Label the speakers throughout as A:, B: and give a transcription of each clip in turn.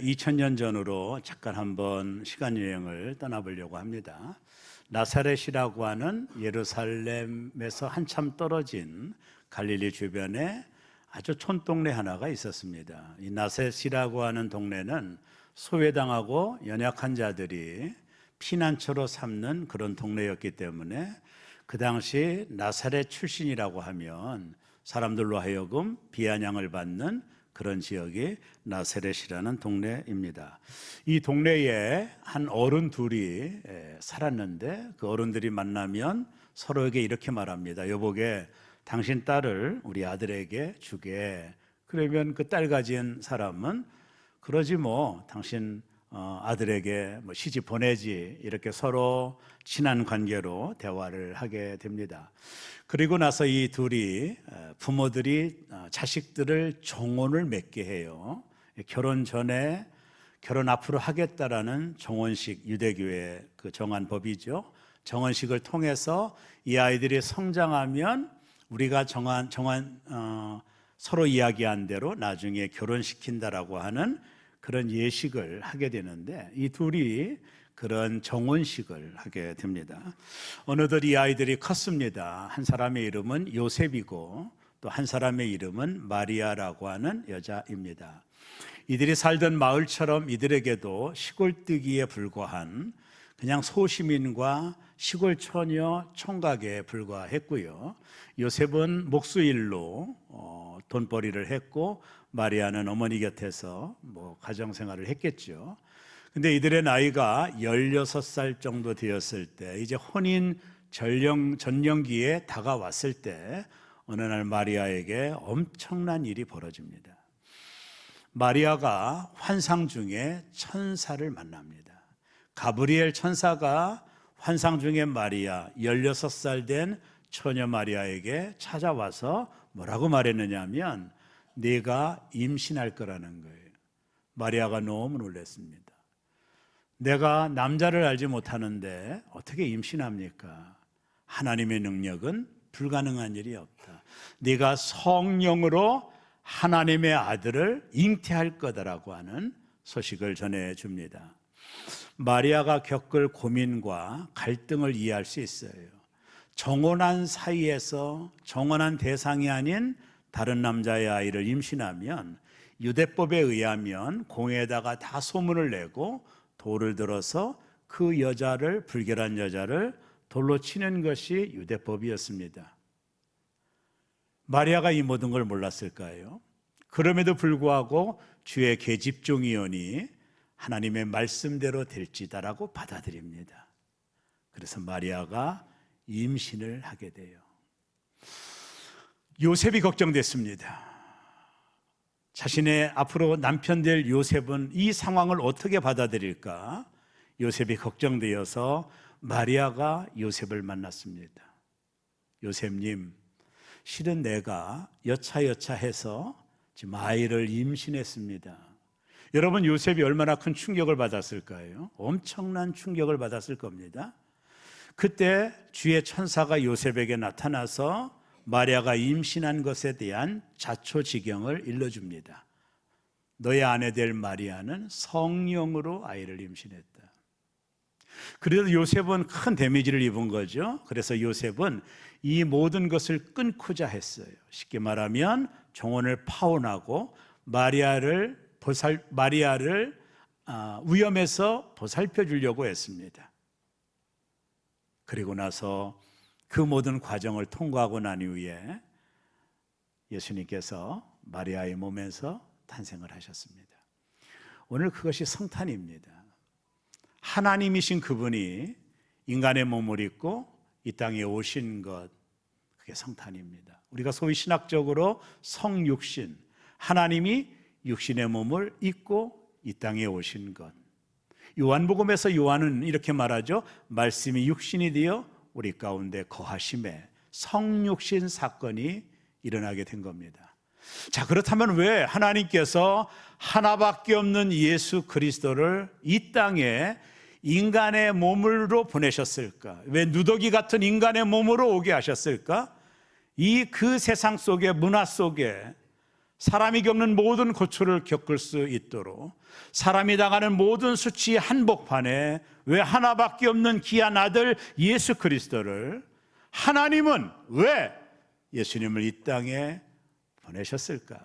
A: 2000년 전으로 잠깐 한번 시간 여행을 떠나보려고 합니다. 나사렛이라고 하는 예루살렘에서 한참 떨어진 갈릴리 주변에 아주 촌동네 하나가 있었습니다. 이 나사렛이라고 하는 동네는 소외당하고 연약한 자들이 피난처로 삼는 그런 동네였기 때문에 그 당시 나사렛 출신이라고 하면 사람들로 하여금 비아냥을 받는 그런 지역이 나사렛이라는 동네입니다. 이 동네에 한 어른 둘이 살았는데 그 어른들이 만나면 서로에게 이렇게 말합니다. 여보게, 당신 딸을 우리 아들에게 주게. 그러면 그 딸 가진 사람은 그러지 뭐, 당신 아들에게 뭐 시집 보내지. 이렇게 서로 친한 관계로 대화를 하게 됩니다. 그리고 나서 이 둘이 부모들이 자식들을 정혼을 맺게 해요. 결혼 전에 결혼 앞으로 하겠다라는 정혼식, 유대교의 그 정한 법이죠. 정혼식을 통해서 이 아이들이 성장하면 우리가 정한 서로 이야기한 대로 나중에 결혼시킨다라고 하는 그런 예식을 하게 되는데 이 둘이 그런 정혼식을 하게 됩니다. 어느덧 이 아이들이 컸습니다. 한 사람의 이름은 요셉이고 또 한 사람의 이름은 마리아라고 하는 여자입니다. 이들이 살던 마을처럼 이들에게도 시골뜨기에 불과한 그냥 소시민과 시골 처녀 총각에 불과했고요. 요셉은 목수일로 돈벌이를 했고 마리아는 어머니 곁에서 가정생활을 했겠죠. 근데 이들의 나이가 16살 정도 되었을 때 이제 혼인 전령기에 다가왔을 때 어느 날 마리아에게 엄청난 일이 벌어집니다. 마리아가 환상 중에 천사를 만납니다. 가브리엘 천사가 환상 중에 마리아 16살 된 처녀 마리아에게 찾아와서 뭐라고 말했느냐 하면 네가 임신할 거라는 거예요. 마리아가 너무 놀랐습니다. 내가 남자를 알지 못하는데 어떻게 임신합니까? 하나님의 능력은 불가능한 일이 없다. 네가 성령으로 하나님의 아들을 잉태할 거다라고 하는 소식을 전해줍니다. 마리아가 겪을 고민과 갈등을 이해할 수 있어요. 정혼한 사이에서 정혼한 대상이 아닌 다른 남자의 아이를 임신하면 유대법에 의하면 공회에다가 다 소문을 내고 돌을 들어서 그 여자를, 불결한 여자를 돌로 치는 것이 유대법이었습니다. 마리아가 이 모든 걸 몰랐을까요? 그럼에도 불구하고 주의 계집종이오니 하나님의 말씀대로 될지다라고 받아들입니다. 그래서 마리아가 임신을 하게 돼요. 요셉이 걱정됐습니다. 자신의 앞으로 남편 될 요셉은 이 상황을 어떻게 받아들일까? 요셉이 걱정되어서 마리아가 요셉을 만났습니다. 요셉님, 실은 내가 여차여차해서 지금 아이를 임신했습니다. 여러분, 요셉이 얼마나 큰 충격을 받았을까요? 엄청난 충격을 받았을 겁니다. 그때 주의 천사가 요셉에게 나타나서 마리아가 임신한 것에 대한 자초지경을 일러줍니다. 너의 아내 될 마리아는 성령으로 아이를 임신했다. 그래도 요셉은 큰 데미지를 입은 거죠. 그래서 요셉은 이 모든 것을 끊고자 했어요. 쉽게 말하면 정혼을 파혼하고 마리아를 위험에서 보살펴 주려고 했습니다. 그리고 나서 그 모든 과정을 통과하고 난 이후에 예수님께서 마리아의 몸에서 탄생을 하셨습니다. 오늘 그것이 성탄입니다. 하나님이신 그분이 인간의 몸을 입고 이 땅에 오신 것, 그게 성탄입니다. 우리가 소위 신학적으로 성육신, 하나님이 육신의 몸을 입고 이 땅에 오신 것. 요한복음에서 요한은 이렇게 말하죠. 말씀이 육신이 되어 우리 가운데 거하심에 성육신 사건이 일어나게 된 겁니다. 자, 그렇다면 왜 하나님께서 하나밖에 없는 예수 그리스도를 이 땅에 인간의 몸으로 보내셨을까? 왜 누더기 같은 인간의 몸으로 오게 하셨을까? 그 세상 속에, 문화 속에 사람이 겪는 모든 고초를 겪을 수 있도록, 사람이 당하는 모든 수치의 한복판에 왜 하나밖에 없는 귀한 아들 예수 그리스도를, 하나님은 왜 예수님을 이 땅에 보내셨을까?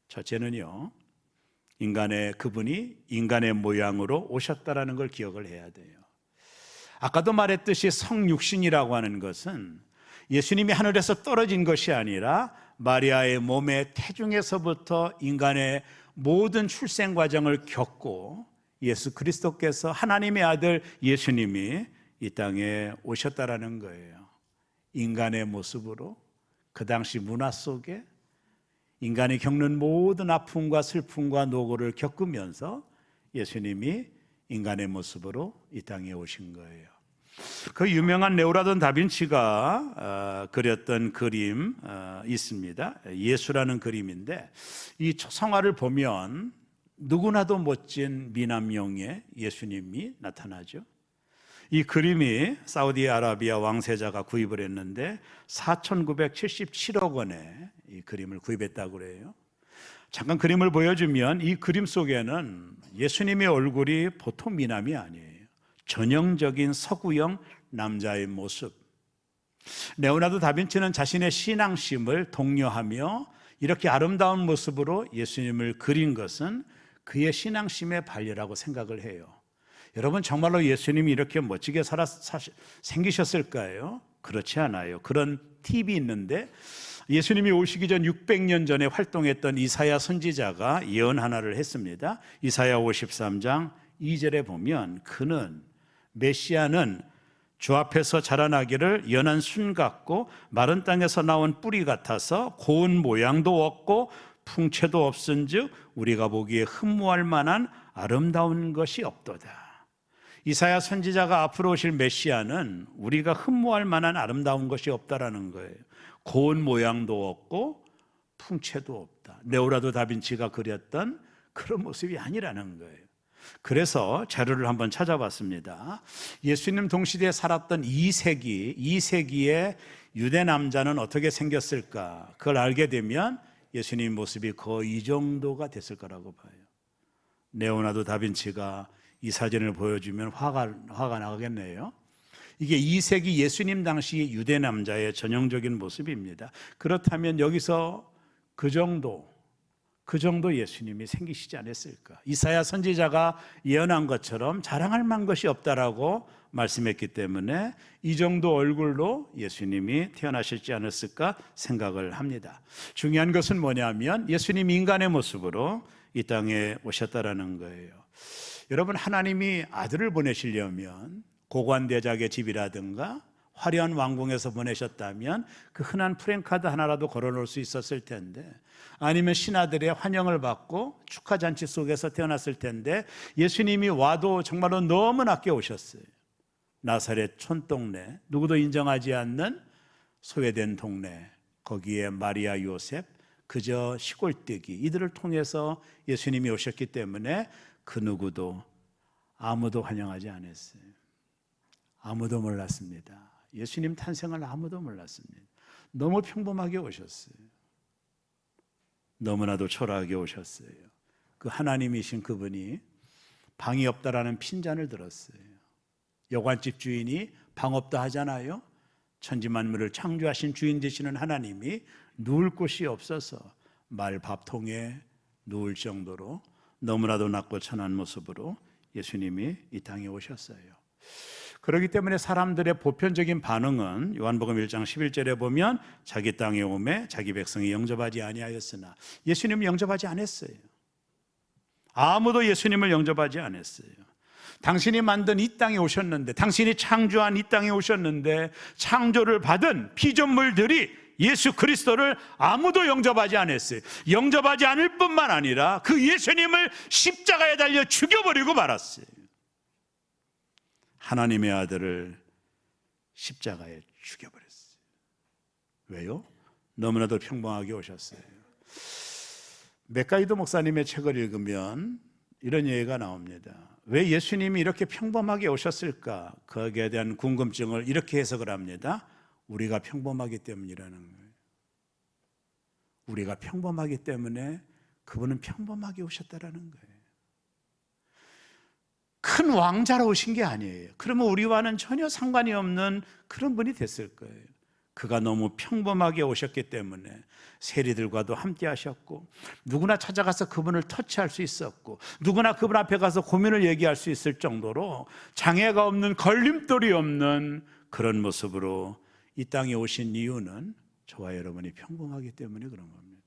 A: 첫째는요, 그분이 인간의 모양으로 오셨다라는 걸 기억을 해야 돼요. 아까도 말했듯이 성육신이라고 하는 것은 예수님이 하늘에서 떨어진 것이 아니라 마리아의 몸의 태중에서부터 인간의 모든 출생 과정을 겪고 예수 그리스도께서, 하나님의 아들 예수님이 이 땅에 오셨다라는 거예요. 인간의 모습으로 그 당시 문화 속에 인간이 겪는 모든 아픔과 슬픔과 노고를 겪으면서 예수님이 인간의 모습으로 이 땅에 오신 거예요. 그 유명한 레오나르도 다빈치가 그렸던 그림 있습니다. 예수라는 그림인데, 이 성화를 보면 누구나도 멋진 미남용의 예수님이 나타나죠. 이 그림이 사우디아라비아 왕세자가 구입을 했는데 4,977억 원에 이 그림을 구입했다고 그래요. 잠깐 그림을 보여주면 이 그림 속에는 예수님의 얼굴이 보통 미남이 아니에요. 전형적인 서구형 남자의 모습. 레오나르도 다빈치는 자신의 신앙심을 독려하며 이렇게 아름다운 모습으로 예수님을 그린 것은 그의 신앙심의 발휘라고 생각을 해요. 여러분, 정말로 예수님이 이렇게 멋지게 생기셨을까요? 그렇지 않아요. 그런 팁이 있는데, 예수님이 오시기 전 600년 전에 활동했던 이사야 선지자가 예언 하나를 했습니다. 이사야 53장 2절에 보면, 메시아는 주 앞에서 자라나기를 연한 순 같고 마른 땅에서 나온 뿌리 같아서 고운 모양도 없고 풍채도 없은즉 우리가 보기에 흠모할 만한 아름다운 것이 없도다. 이사야 선지자가 앞으로 오실 메시아는 우리가 흠모할 만한 아름다운 것이 없다라는 거예요. 고운 모양도 없고 풍채도 없다. 레오나르도 다빈치가 그렸던 그런 모습이 아니라는 거예요. 그래서 자료를 한번 찾아봤습니다. 예수님 동시대에 살았던 2세기의 유대 남자는 어떻게 생겼을까? 그걸 알게 되면 예수님 모습이 거의 이 정도가 됐을 거라고 봐요. 레오나르도 다빈치가 이 사진을 보여주면 화가 나겠네요. 이게 2세기 예수님 당시 유대 남자의 전형적인 모습입니다. 그렇다면 여기서 그 정도 예수님이 생기시지 않았을까? 이사야 선지자가 예언한 것처럼 자랑할 만한 것이 없다라고 말씀했기 때문에 이 정도 얼굴로 예수님이 태어나셨지 않았을까 생각을 합니다. 중요한 것은 뭐냐면 예수님이 인간의 모습으로 이 땅에 오셨다라는 거예요. 여러분, 하나님이 아들을 보내시려면 고관대작의 집이라든가 화려한 왕궁에서 보내셨다면 그 흔한 프랜카드 하나라도 걸어놓을 수 있었을 텐데, 아니면 신하들의 환영을 받고 축하잔치 속에서 태어났을 텐데, 예수님이 와도 정말로 너무 낮게 오셨어요. 나사렛 촌동네, 누구도 인정하지 않는 소외된 동네, 거기에 마리아, 요셉, 그저 시골뜨기, 이들을 통해서 예수님이 오셨기 때문에 그 누구도, 아무도 환영하지 않았어요. 아무도 몰랐습니다. 예수님 탄생을 아무도 몰랐습니다. 너무 평범하게 오셨어요. 너무나도 초라하게 오셨어요. 그 하나님이신 그분이 방이 없다라는 핀잔을 들었어요. 여관집 주인이 방 없다 하잖아요. 천지만물을 창조하신 주인 되시는 하나님이 누울 곳이 없어서 말밥통에 누울 정도로 너무나도 낮고 천한 모습으로 예수님이 이 땅에 오셨어요. 그렇기 때문에 사람들의 보편적인 반응은 요한복음 1장 11절에 보면 자기 땅에 오매 자기 백성이 영접하지 아니하였으나, 예수님을 영접하지 않았어요. 아무도 예수님을 영접하지 않았어요. 당신이 만든 이 땅에 오셨는데, 당신이 창조한 이 땅에 오셨는데, 창조를 받은 피조물들이 예수 그리스도를 아무도 영접하지 않았어요. 영접하지 않을 뿐만 아니라 그 예수님을 십자가에 달려 죽여버리고 말았어요. 하나님의 아들을 십자가에 죽여버렸어요. 왜요? 너무나도 평범하게 오셨어요. 맥가이도 목사님의 책을 읽으면 이런 얘기가 나옵니다. 왜 예수님이 이렇게 평범하게 오셨을까? 거기에 대한 궁금증을 이렇게 해석을 합니다. 우리가 평범하기 때문이라는 거예요. 우리가 평범하기 때문에 그분은 평범하게 오셨다라는 거예요. 큰 왕자로 오신 게 아니에요. 그러면 우리와는 전혀 상관이 없는 그런 분이 됐을 거예요. 그가 너무 평범하게 오셨기 때문에 세리들과도 함께 하셨고, 누구나 찾아가서 그분을 터치할 수 있었고, 누구나 그분 앞에 가서 고민을 얘기할 수 있을 정도로 장애가 없는, 걸림돌이 없는 그런 모습으로 이 땅에 오신 이유는 저와 여러분이 평범하기 때문에 그런 겁니다.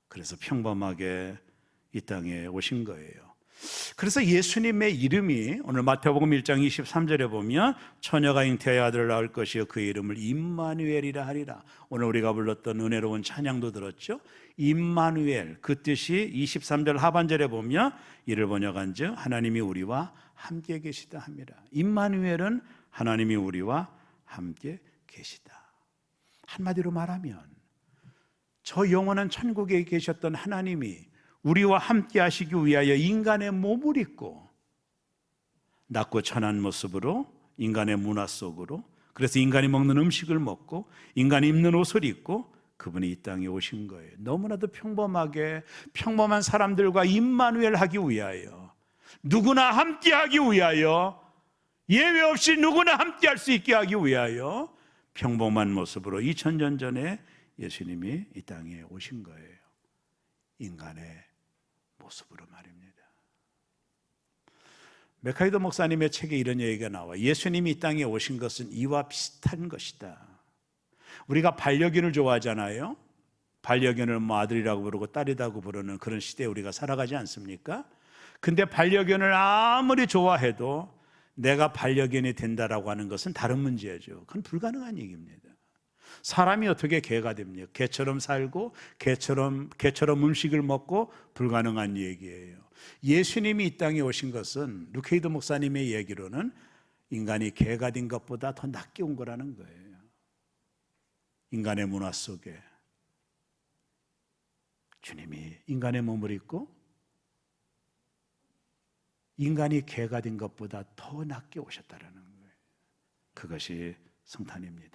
A: 그래서 평범하게 이 땅에 오신 거예요. 그래서 예수님의 이름이 오늘 마태복음 1장 23절에 보면 처녀가 잉태하여 아들을 낳을 것이요 그 이름을 임마누엘이라 하리라. 오늘 우리가 불렀던 은혜로운 찬양도 들었죠. 임마누엘, 그 뜻이 23절 하반절에 보면 이를 번역한즉 하나님이 우리와 함께 계시다 합니다. 임마누엘은 하나님이 우리와 함께 계시다. 한마디로 말하면 저 영원한 천국에 계셨던 하나님이 우리와 함께 하시기 위하여 인간의 몸을 입고 낮고 천한 모습으로 인간의 문화 속으로, 그래서 인간이 먹는 음식을 먹고 인간이 입는 옷을 입고 그분이 이 땅에 오신 거예요. 너무나도 평범하게 평범한 사람들과 임마누엘 하기 위하여, 누구나 함께 하기 위하여, 예외 없이 누구나 함께 할 수 있게 하기 위하여 평범한 모습으로 2000년 전에 예수님이 이 땅에 오신 거예요. 인간의 모습으로 말입니다. 메카이도 목사님의 책에 이런 얘기가 나와. 예수님이 이 땅에 오신 것은 이와 비슷한 것이다. 우리가 반려견을 좋아하잖아요. 반려견을 뭐 아들이라고 부르고 딸이라고 부르는 그런 시대에 우리가 살아가지 않습니까? 근데 반려견을 아무리 좋아해도 내가 반려견이 된다라고 하는 것은 다른 문제죠. 그건 불가능한 얘기입니다. 사람이 어떻게 개가 됩니까? 개처럼 살고 개처럼 음식을 먹고, 불가능한 얘기예요. 예수님이 이 땅에 오신 것은 루케이도 목사님의 얘기로는 인간이 개가 된 것보다 더 낫게 온 거라는 거예요. 인간의 문화 속에 주님이 인간의 몸을 입고 인간이 개가 된 것보다 더 낫게 오셨다라는 거예요. 그것이 성탄입니다.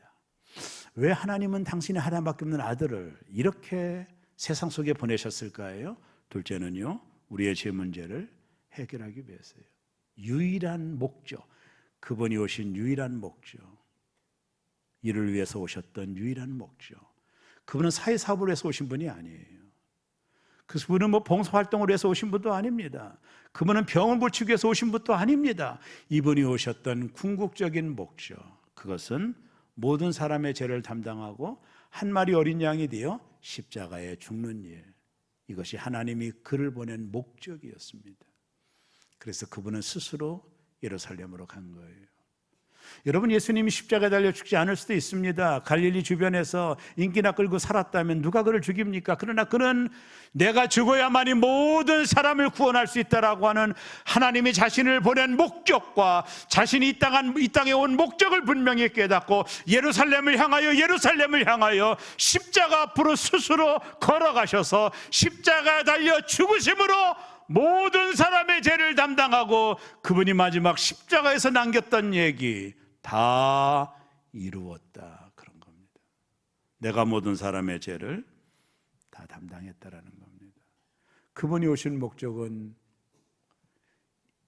A: 왜 하나님은 당신의 하나님밖에 없는 아들을 이렇게 세상 속에 보내셨을까요? 둘째는요, 우리의 죄 문제를 해결하기 위해서요. 유일한 목적, 그분이 오신 유일한 목적, 이를 위해서 오셨던 유일한 목적. 그분은 사회사업을 위해서 오신 분이 아니에요. 그분은 뭐 봉사활동을 위해서 오신 분도 아닙니다. 그분은 병을 고치기 위해서 오신 분도 아닙니다. 이분이 오셨던 궁극적인 목적, 그것은 모든 사람의 죄를 담당하고 한 마리 어린 양이 되어 십자가에 죽는 일, 이것이 하나님이 그를 보낸 목적이었습니다. 그래서 그분은 스스로 예루살렘으로 간 거예요. 여러분, 예수님이 십자가에 달려 죽지 않을 수도 있습니다. 갈릴리 주변에서 인기나 끌고 살았다면 누가 그를 죽입니까? 그러나 그는 내가 죽어야만이 모든 사람을 구원할 수 있다라고 하는 하나님이 자신을 보낸 목적과 자신이 이 땅에 온 목적을 분명히 깨닫고 예루살렘을 향하여 십자가 앞으로 스스로 걸어가셔서 십자가에 달려 죽으심으로 모든 사람의 죄를 담당하고 그분이 마지막 십자가에서 남겼던 얘기 다 이루었다, 그런 겁니다. 내가 모든 사람의 죄를 다 담당했다라는 겁니다. 그분이 오신 목적은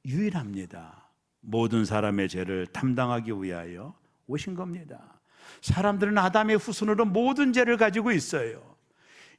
A: 유일합니다. 모든 사람의 죄를 담당하기 위하여 오신 겁니다. 사람들은 아담의 후손으로 모든 죄를 가지고 있어요.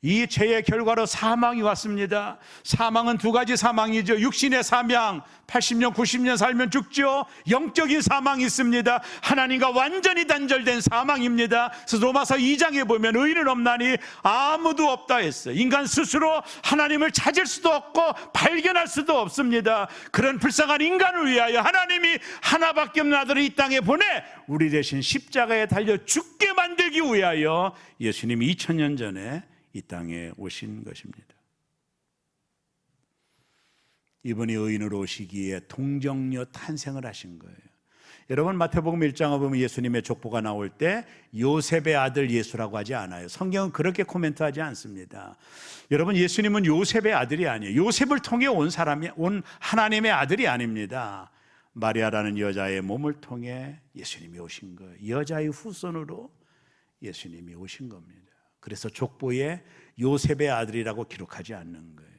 A: 이 죄의 결과로 사망이 왔습니다. 사망은 두 가지 사망이죠. 육신의 사망, 80년, 90년 살면 죽죠. 영적인 사망이 있습니다. 하나님과 완전히 단절된 사망입니다. 그래서 로마서 2장에 보면 의인은 없나니 아무도 없다 했어요. 인간 스스로 하나님을 찾을 수도 없고 발견할 수도 없습니다. 그런 불쌍한 인간을 위하여 하나님이 하나밖에 없는 아들을 이 땅에 보내 우리 대신 십자가에 달려 죽게 만들기 위하여 예수님이 2000년 전에 이 땅에 오신 것입니다. 이분이 의인으로 오시기에 동정녀 탄생을 하신 거예요. 여러분, 마태복음 1장을 보면 예수님의 족보가 나올 때 요셉의 아들 예수라고 하지 않아요. 성경은 그렇게 코멘트하지 않습니다. 여러분, 예수님은 요셉의 아들이 아니에요. 요셉을 통해 온 하나님의 아들이 아닙니다. 마리아라는 여자의 몸을 통해 예수님이 오신 거예요. 여자의 후손으로 예수님이 오신 겁니다. 그래서 족보에 요셉의 아들이라고 기록하지 않는 거예요.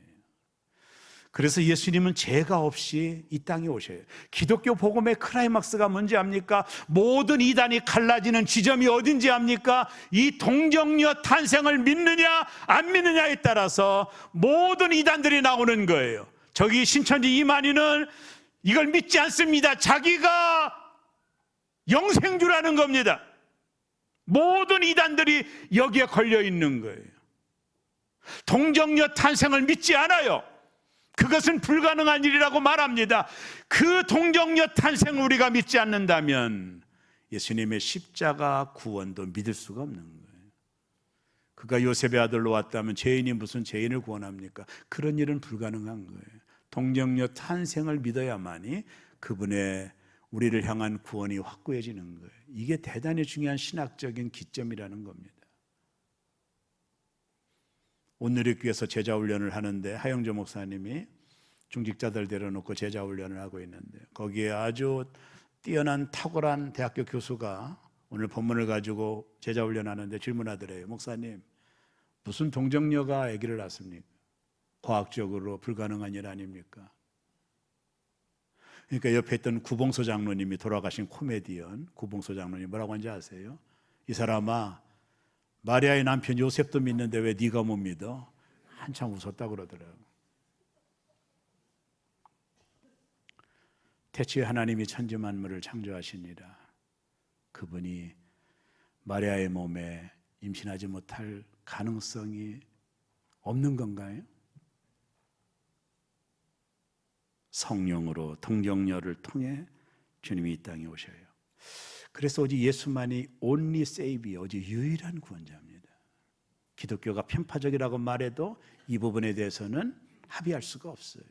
A: 그래서 예수님은 죄가 없이 이 땅에 오셔요. 기독교 복음의 클라이막스가 뭔지 압니까? 모든 이단이 갈라지는 지점이 어딘지 압니까? 이 동정녀 탄생을 믿느냐 안 믿느냐에 따라서 모든 이단들이 나오는 거예요. 저기 신천지 이만희는 이걸 믿지 않습니다. 자기가 영생주라는 겁니다. 모든 이단들이 여기에 걸려 있는 거예요. 동정녀 탄생을 믿지 않아요. 그것은 불가능한 일이라고 말합니다. 그 동정녀 탄생을 우리가 믿지 않는다면 예수님의 십자가 구원도 믿을 수가 없는 거예요. 그가 요셉의 아들로 왔다면 죄인이 무슨 죄인을 구원합니까? 그런 일은 불가능한 거예요. 동정녀 탄생을 믿어야만이 그분의 우리를 향한 구원이 확고해지는 거예요. 이게 대단히 중요한 신학적인 기점이라는 겁니다. 온누리교회에서 제자훈련을 하는데 하영조 목사님이 중직자들 데려놓고 제자훈련을 하고 있는데 거기에 아주 뛰어난 탁월한 대학교 교수가 오늘 본문을 가지고 제자훈련하는데 질문하더래요. 목사님, 무슨 동정녀가 아기를 낳습니까? 과학적으로 불가능한 일 아닙니까? 그러니까 옆에 있던 구봉소 장로님이, 돌아가신 코미디언 구봉소 장로님 뭐라고 하는지 아세요? 이 사람아, 마리아의 남편 요셉도 믿는데 왜 네가 못 믿어? 한참 웃었다 그러더라고요. 태초에 하나님이 천지 만물을 창조하시니라. 그분이 마리아의 몸에 임신하지 못할 가능성이 없는 건가요? 성령으로 동정녀를 통해 주님이 이 땅에 오셔요. 그래서 오직 예수만이 only savior, 오직 유일한 구원자입니다. 기독교가 편파적이라고 말해도 이 부분에 대해서는 합의할 수가 없어요.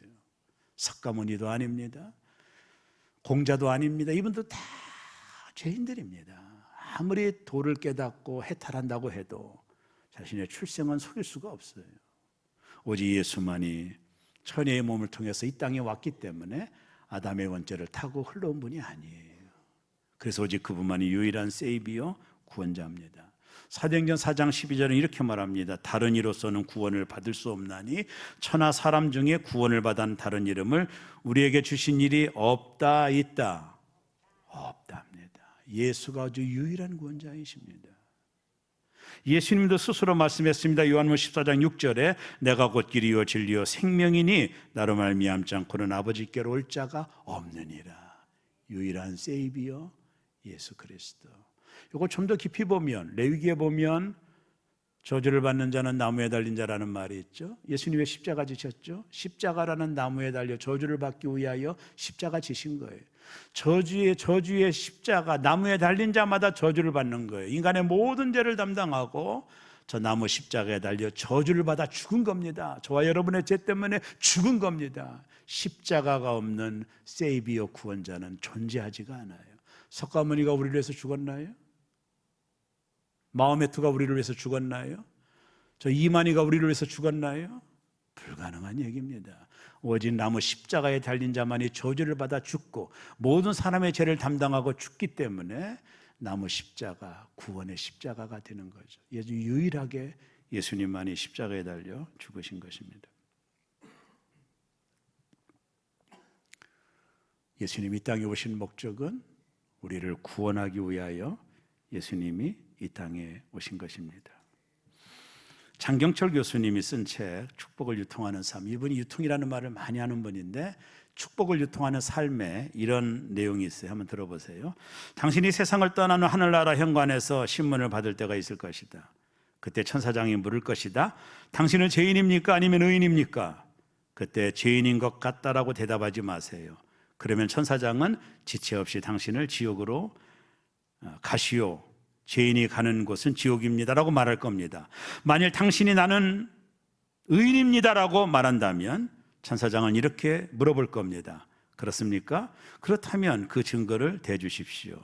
A: 석가모니도 아닙니다. 공자도 아닙니다. 이분도 다 죄인들입니다. 아무리 도를 깨닫고 해탈한다고 해도 자신의 출생은 속일 수가 없어요. 오직 예수만이 처녀의 몸을 통해서 이 땅에 왔기 때문에 아담의 원죄를 타고 흘러온 분이 아니에요. 그래서 오직 그분만이 유일한 세이비어 구원자입니다. 사도행전 4장 12절은 이렇게 말합니다. 다른 이로서는 구원을 받을 수 없나니 천하 사람 중에 구원을 받은 다른 이름을 우리에게 주신 일이 없다 있다. 없답니다. 예수가 아주 유일한 구원자이십니다. 예수님도 스스로 말씀했습니다. 요한복음 14장 6절에 내가 곧 길이요 진리요 생명이니 나로 말미암지 않고는 아버지께로 올 자가 없느니라. 유일한 세이비어 예수 그리스도. 이거 좀 더 깊이 보면 레위기에 보면 저주를 받는 자는 나무에 달린 자라는 말이 있죠. 예수님 왜 십자가 지셨죠? 십자가라는 나무에 달려 저주를 받기 위하여 십자가 지신 거예요. 저주의 십자가, 나무에 달린 자마다 저주를 받는 거예요. 인간의 모든 죄를 담당하고 저 나무 십자가에 달려 저주를 받아 죽은 겁니다. 저와 여러분의 죄 때문에 죽은 겁니다. 십자가가 없는 세이비어 구원자는 존재하지가 않아요. 석가모니가 우리를 위해서 죽었나요? 마호메트가 우리를 위해서 죽었나요? 저 이만희가 우리를 위해서 죽었나요? 불가능한 얘기입니다. 오직 나무 십자가에 달린 자만이 저주를 받아 죽고 모든 사람의 죄를 담당하고 죽기 때문에 나무 십자가, 구원의 십자가가 되는 거죠. 유일하게 예수님만이 십자가에 달려 죽으신 것입니다. 예수님이 이 땅에 오신 목적은 우리를 구원하기 위하여 예수님이 이 땅에 오신 것입니다. 장경철 교수님이 쓴 책 축복을 유통하는 삶, 이분이 유통이라는 말을 많이 하는 분인데 축복을 유통하는 삶에 이런 내용이 있어요. 한번 들어보세요. 당신이 세상을 떠나는 하늘나라 현관에서 신문을 받을 때가 있을 것이다. 그때 천사장이 물을 것이다. 당신은 죄인입니까? 아니면 의인입니까? 그때 죄인인 것 같다라고 대답하지 마세요. 그러면 천사장은 지체 없이 당신을 지옥으로 가시오. 죄인이 가는 곳은 지옥입니다라고 말할 겁니다. 만일 당신이 나는 의인입니다라고 말한다면 천사장은 이렇게 물어볼 겁니다. 그렇습니까? 그렇다면 그 증거를 대주십시오.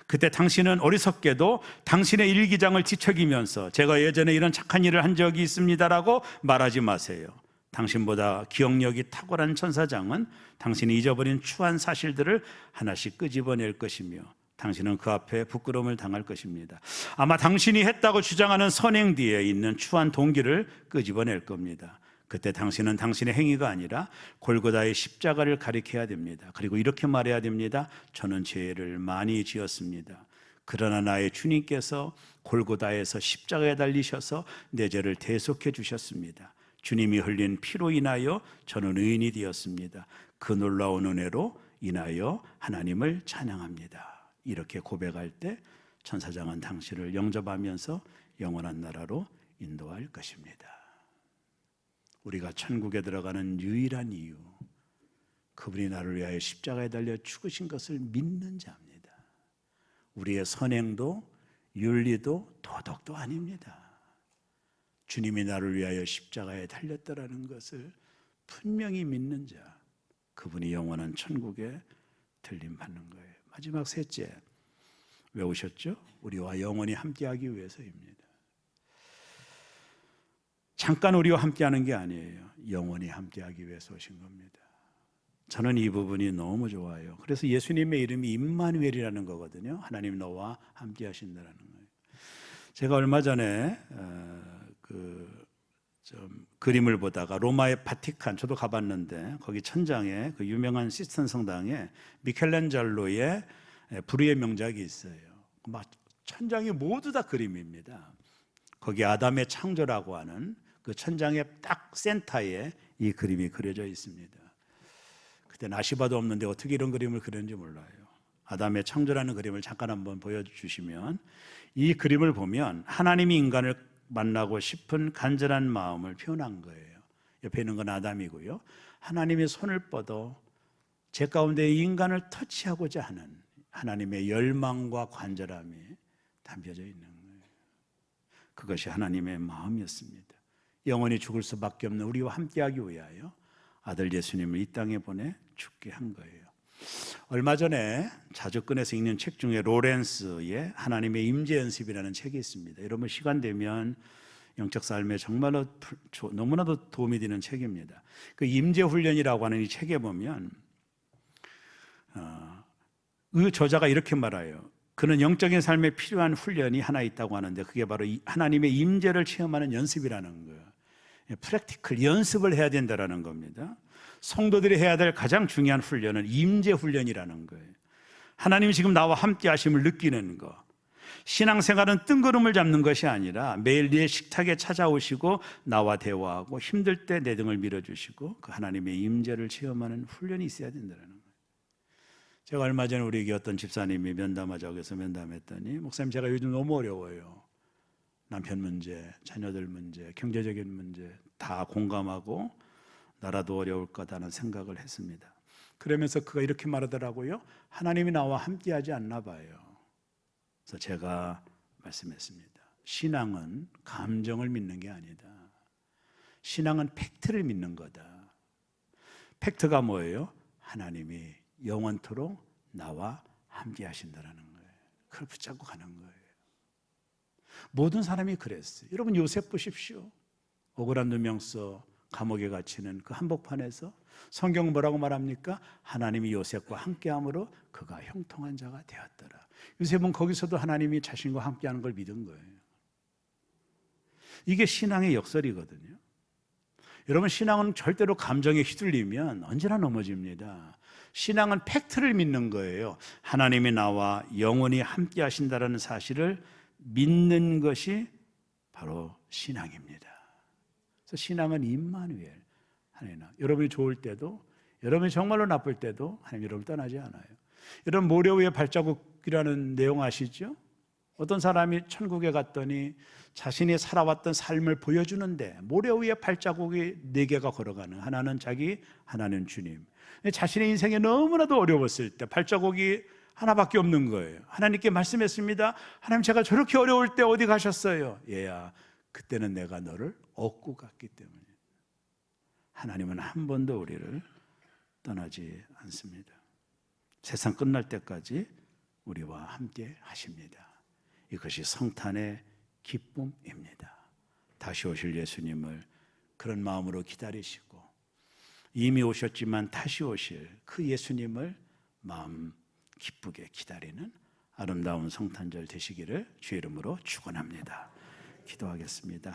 A: 그때 당신은 어리석게도 당신의 일기장을 뒤척이면서 제가 예전에 이런 착한 일을 한 적이 있습니다라고 말하지 마세요. 당신보다 기억력이 탁월한 천사장은 당신이 잊어버린 추한 사실들을 하나씩 끄집어낼 것이며 당신은 그 앞에 부끄러움을 당할 것입니다. 아마 당신이 했다고 주장하는 선행 뒤에 있는 추한 동기를 끄집어낼 겁니다. 그때 당신은 당신의 행위가 아니라 골고다의 십자가를 가리켜야 됩니다. 그리고 이렇게 말해야 됩니다. 저는 죄를 많이 지었습니다. 그러나 나의 주님께서 골고다에서 십자가에 달리셔서 내 죄를 대속해 주셨습니다. 주님이 흘린 피로 인하여 저는 의인이 되었습니다. 그 놀라운 은혜로 인하여 하나님을 찬양합니다. 이렇게 고백할 때 천사장은 당신을 영접하면서 영원한 나라로 인도할 것입니다. 우리가 천국에 들어가는 유일한 이유, 그분이 나를 위하여 십자가에 달려 죽으신 것을 믿는 자입니다. 우리의 선행도 윤리도 도덕도 아닙니다. 주님이 나를 위하여 십자가에 달렸다라는 것을 분명히 믿는 자, 그분이 영원한 천국에 들림받는 거예요. 마지막 셋째, 왜 오셨죠? 우리와 영원히 함께하기 위해서입니다. 잠깐 우리와 함께하는 게 아니에요. 영원히 함께하기 위해서 오신 겁니다. 저는 이 부분이 너무 좋아요. 그래서 예수님의 이름이 임마누엘이라는 거거든요. 하나님 너와 함께하신다라는 거예요. 제가 얼마 전에 그림을 보다가 로마의 바티칸, 저도 가봤는데 거기 천장에 그 유명한 시스템 성당에 미켈란젤로의 불의의 명작이 있어요. 막 천장이 모두 다 그림입니다. 거기 아담의 창조라고 하는 그 천장의 딱 센터에 이 그림이 그려져 있습니다. 그때 나시바도 없는데 어떻게 이런 그림을 그렸는지 몰라요. 아담의 창조라는 그림을 잠깐 한번 보여주시면, 이 그림을 보면 하나님이 인간을 만나고 싶은 간절한 마음을 표현한 거예요. 옆에 있는 건 아담이고요. 하나님이 손을 뻗어 제 가운데 인간을 터치하고자 하는 하나님의 열망과 간절함이 담겨져 있는 거예요. 그것이 하나님의 마음이었습니다. 영원히 죽을 수밖에 없는 우리와 함께하기 위하여 아들 예수님을 이 땅에 보내 죽게 한 거예요. 얼마 전에 자주 꺼내서 읽는 책 중에 로렌스의 하나님의 임재 연습이라는 책이 있습니다. 여러분 시간 되면 영적 삶에 정말로 너무나도 도움이 되는 책입니다. 그 임재 훈련이라고 하는 이 책에 보면 그 저자가 이렇게 말해요. 그는 영적인 삶에 필요한 훈련이 하나 있다고 하는데 그게 바로 하나님의 임재를 체험하는 연습이라는 거예요. 프랙티컬 연습을 해야 된다는 겁니다. 성도들이 해야 될 가장 중요한 훈련은 임재 훈련이라는 거예요. 하나님이 지금 나와 함께 하심을 느끼는 것. 신앙생활은 뜬구름을 잡는 것이 아니라 매일 내 식탁에 찾아오시고 나와 대화하고 힘들 때 내 등을 밀어주시고 그 하나님의 임재를 체험하는 훈련이 있어야 된다는 거예요. 제가 얼마 전에 우리 어떤 집사님이 면담하자고 해서 면담했더니, 목사님 제가 요즘 너무 어려워요. 남편 문제, 자녀들 문제, 경제적인 문제 다 공감하고 나라도 어려울 거다는 생각을 했습니다. 그러면서 그가 이렇게 말하더라고요. 하나님이 나와 함께하지 않나 봐요. 그래서 제가 말씀했습니다. 신앙은 감정을 믿는 게 아니다. 신앙은 팩트를 믿는 거다. 팩트가 뭐예요? 하나님이 영원토록 나와 함께하신다는 거예요. 그걸 붙잡고 가는 거예요. 모든 사람이 그랬어요. 여러분 요셉 보십시오. 억울한 누명서 감옥에 갇히는 그 한복판에서 성경 뭐라고 말합니까? 하나님이 요셉과 함께함으로 그가 형통한 자가 되었더라. 요셉은 거기서도 하나님이 자신과 함께하는 걸 믿은 거예요. 이게 신앙의 역설이거든요. 여러분 신앙은 절대로 감정에 휘둘리면 언제나 넘어집니다. 신앙은 팩트를 믿는 거예요. 하나님이 나와 영원히 함께 하신다는 사실을 믿는 것이 바로 신앙입니다. 그래서 신앙은 임마누엘, 하나님. 여러분이 좋을 때도, 여러분이 정말로 나쁠 때도 하나님 여러분을 떠나지 않아요. 여러분 모래 위에 발자국이라는 내용 아시죠? 어떤 사람이 천국에 갔더니 자신이 살아왔던 삶을 보여주는데 모래 위에 발자국이 4개가 걸어가는, 하나는 자기, 하나는 주님. 자신의 인생에 너무나도 어려웠을 때 발자국이 하나밖에 없는 거예요. 하나님께 말씀했습니다. 하나님 제가 저렇게 어려울 때 어디 가셨어요? 얘야 그때는 내가 너를 얻고 갔기 때문에. 하나님은 한 번도 우리를 떠나지 않습니다. 세상 끝날 때까지 우리와 함께 하십니다. 이것이 성탄의 기쁨입니다. 다시 오실 예수님을 그런 마음으로 기다리시고, 이미 오셨지만 다시 오실 그 예수님을 마음 기쁘게 기다리는 아름다운 성탄절 되시기를 주의 이름으로 축원합니다. 기도하겠습니다.